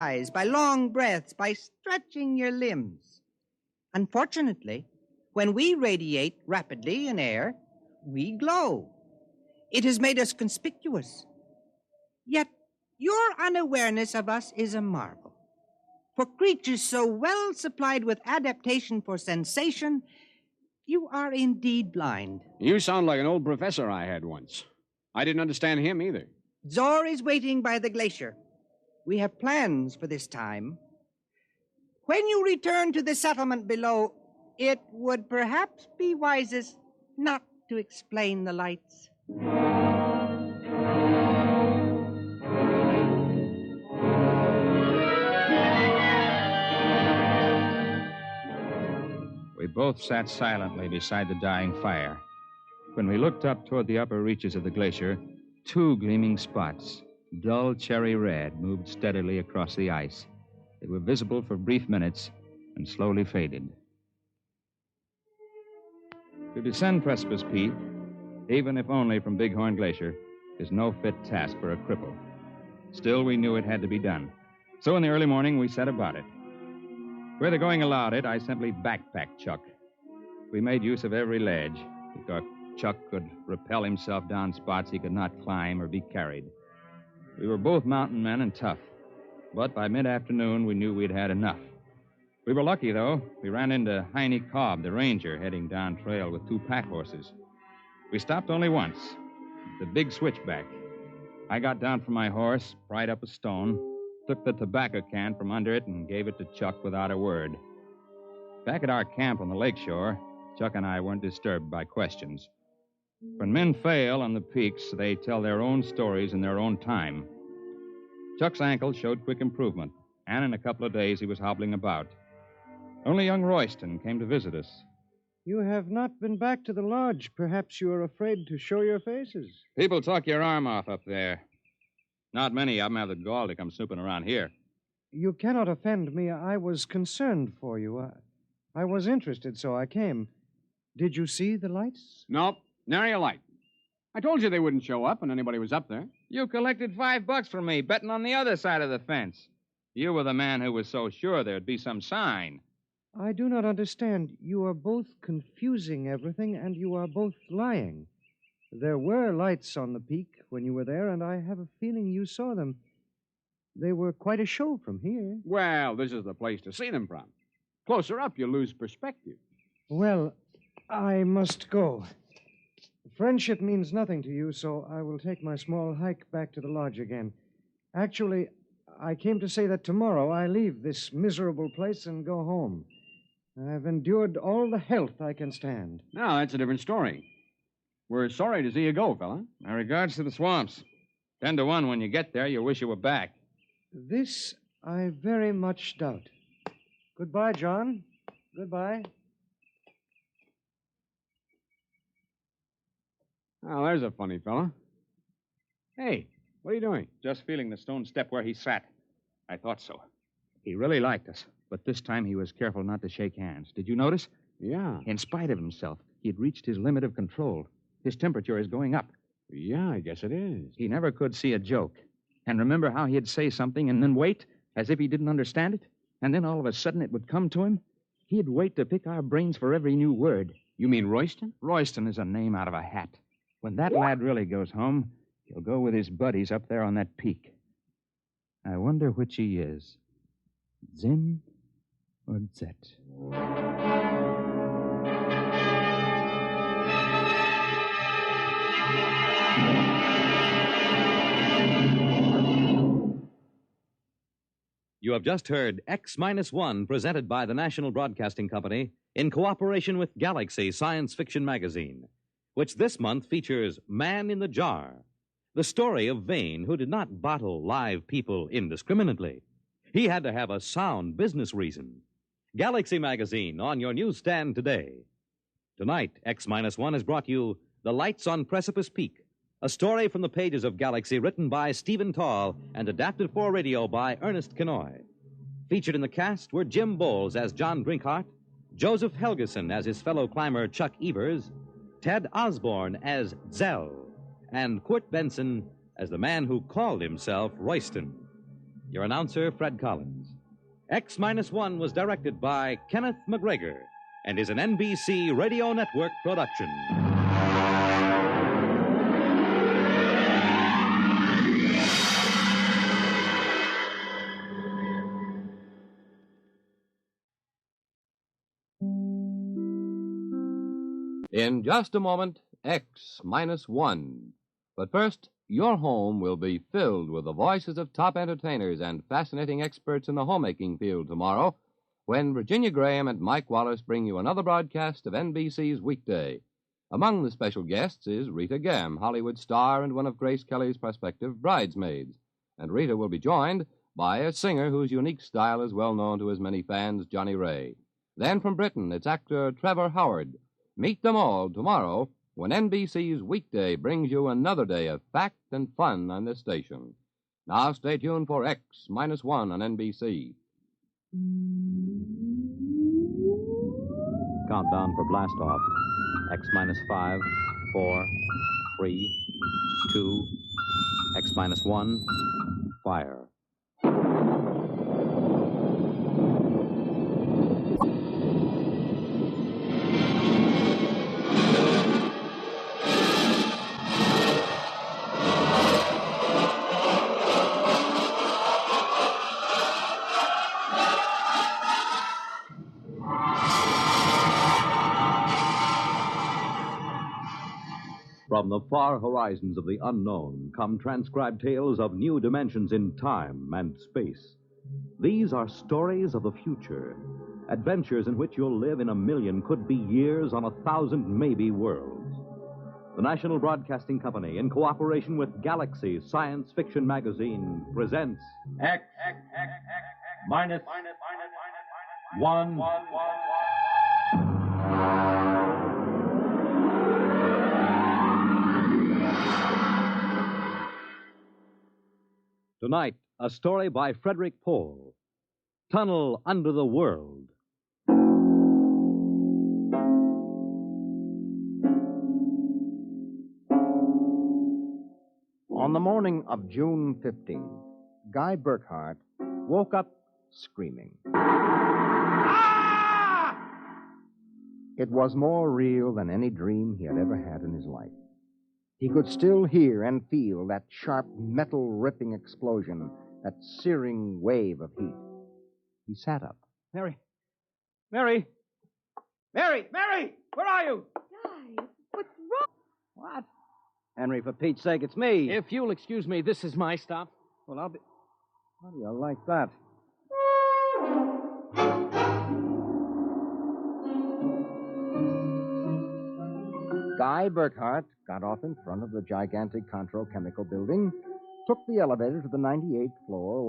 by long breaths, by stretching your limbs. Unfortunately, when we radiate rapidly in air, we glow. It has made us conspicuous. Yet, your unawareness of us is a marvel. For creatures so well supplied with adaptation for sensation, you are indeed blind. You sound like an old professor I had once. I didn't understand him either. Zor is waiting by the glacier. We have plans for this time. When you return to the settlement below, it would perhaps be wisest not to explain the lights. We both sat silently beside the dying fire. When we looked up toward the upper reaches of the glacier, two gleaming spots, dull cherry red, moved steadily across the ice. They were visible for brief minutes and slowly faded. To descend Precipice Peak, even if only from Bighorn Glacier, is no fit task for a cripple. Still, we knew it had to be done. So in the early morning, we set about it. Where the going allowed it, I simply backpacked Chuck. We made use of every ledge. We thought Chuck could rappel himself down spots he could not climb or be carried. We were both mountain men and tough. But by mid-afternoon, we knew we'd had enough. We were lucky, though. We ran into Heine Cobb, the ranger, heading down trail with two pack horses. We stopped only once, the big switchback. I got down from my horse, pried up a stone, took the tobacco can from under it, and gave it to Chuck without a word. Back at our camp on the lakeshore, Chuck and I weren't disturbed by questions. When men fail on the peaks, they tell their own stories in their own time. Chuck's ankle showed quick improvement, and in a couple of days he was hobbling about. Only young Royston came to visit us. You have not been back to the lodge. Perhaps you are afraid to show your faces. People talk your arm off up there. Not many of them have the gall to come snooping around here. You cannot offend me. I was concerned for you. I was interested, so I came. Did you see the lights? Nope, nary a light. I told you they wouldn't show up when anybody was up there. You collected $5 from me, betting on the other side of the fence. You were the man who was so sure there'd be some sign. I do not understand. You are both confusing everything, and you are both lying. There were lights on the peak when you were there, and I have a feeling you saw them. They were quite a show from here. Well, this is the place to see them from. Closer up, you lose perspective. Well, I must go. Friendship means nothing to you, so I will take my small hike back to the lodge again. Actually, I came to say that tomorrow I leave this miserable place and go home. I've endured all the health I can stand. Now, that's a different story. We're sorry to see you go, fella. My regards to the swamps. 10 to 1, when you get there, you'll wish you were back. This I very much doubt. Goodbye, John. Goodbye. Oh, there's a funny fella. Hey, what are you doing? Just feeling the stone step where he sat. I thought so. He really liked us, but this time he was careful not to shake hands. Did you notice? Yeah. In spite of himself, he had reached his limit of control. His temperature is going up. Yeah, I guess it is. He never could see a joke. And remember how he'd say something and then wait, as if he didn't understand it? And then all of a sudden it would come to him? He'd wait to pick our brains for every new word. You mean Royston? Royston is a name out of a hat. When that lad really goes home, he'll go with his buddies up there on that peak. I wonder which he is. Zin or Zet? You have just heard X-1, presented by the National Broadcasting Company in cooperation with Galaxy Science Fiction Magazine, which this month features Man in the Jar, the story of Vane, who did not bottle live people indiscriminately. He had to have a sound business reason. Galaxy Magazine on your newsstand today. Tonight, X-1 has brought you The Lights on Precipice Peak, a story from the pages of Galaxy written by Stephen Tall and adapted for radio by Ernest Kenoy. Featured in the cast were Jim Bowles as John Drinkhart, Joseph Helgeson as his fellow climber Chuck Evers, Ted Osborne as Zell, and Kurt Benson as the man who called himself Royston. Your announcer, Fred Collins. X-1 was directed by Kenneth McGregor and is an NBC Radio Network production. In just a moment, X-1. But first, your home will be filled with the voices of top entertainers and fascinating experts in the homemaking field tomorrow when Virginia Graham and Mike Wallace bring you another broadcast of NBC's Weekday. Among the special guests is Rita Gam, Hollywood star and one of Grace Kelly's prospective bridesmaids. And Rita will be joined by a singer whose unique style is well known to his many fans, Johnny Ray. Then from Britain, it's actor Trevor Howard. Meet them all tomorrow when NBC's Weekday brings you another day of fact and fun on this station. Now stay tuned for X-1 on NBC. Countdown for blastoff. X-5, 4, 3, 2, X-1, fire. From the far horizons of the unknown come transcribed tales of new dimensions in time and space. These are stories of the future, adventures in which you'll live in a million, could be years, on 1,000 maybe worlds. The National Broadcasting Company, in cooperation with Galaxy Science Fiction Magazine, presents X-1. Tonight, a story by Frederick Pohl, Tunnel Under the World. On the morning of June 15th, Guy Burkhart woke up screaming. Ah! It was more real than any dream he had ever had in his life. He could still hear and feel that sharp, metal-ripping explosion, that searing wave of heat. He sat up. Mary! Mary! Mary! Mary! Where are you? Guy, what's wrong? What? Henry, for Pete's sake, it's me. If you'll excuse me, this is my stop. Well, I'll be... How do you like that? Guy Burkhart got off in front of the gigantic Contro Chemical Building, took the elevator to the 98th floor, where